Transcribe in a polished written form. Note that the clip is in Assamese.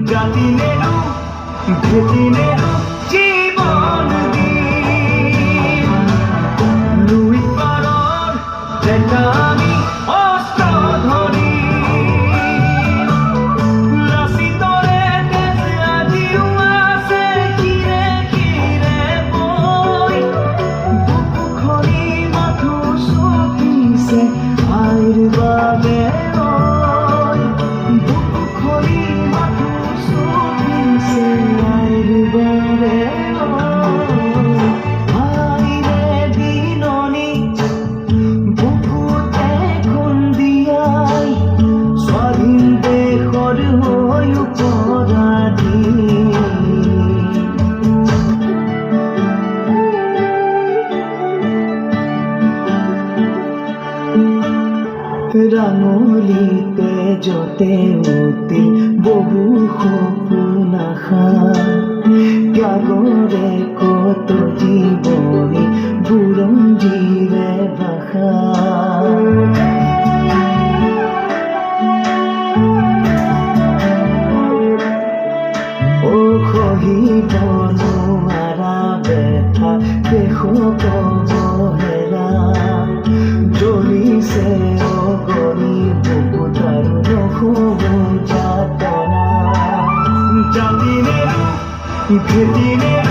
জাতি নেৰু ভেটি নেৰু জীৱন লুই পাৰৰ ডেকা আমি অস্ত্ৰ ধৰি লাচিতৰে তেজ আজিও আছে শিৰে শিৰে বৈ বুকু খনি মাথো চপিছে আইৰ বাবে বুকু খনি মাথো চপিছে আইৰ বাবে আইৰে দিননি বুকুতে খুন্দিয়াই স্বাধীন দেশৰ হৈ অপৰাধী ৰাঙলীতে যতে উঠি বহু সপোন আশা ত্যাগৰে কত জীৱনী বুৰঞ্জীৰে ভাষা ও সহিব নোৱাৰা ব্যথা দেশক অৱহেলা জ্বলিছে অগণি বুকুত আৰু নক'ব যাতনা জাতি নেৰু ভেটি নেৰু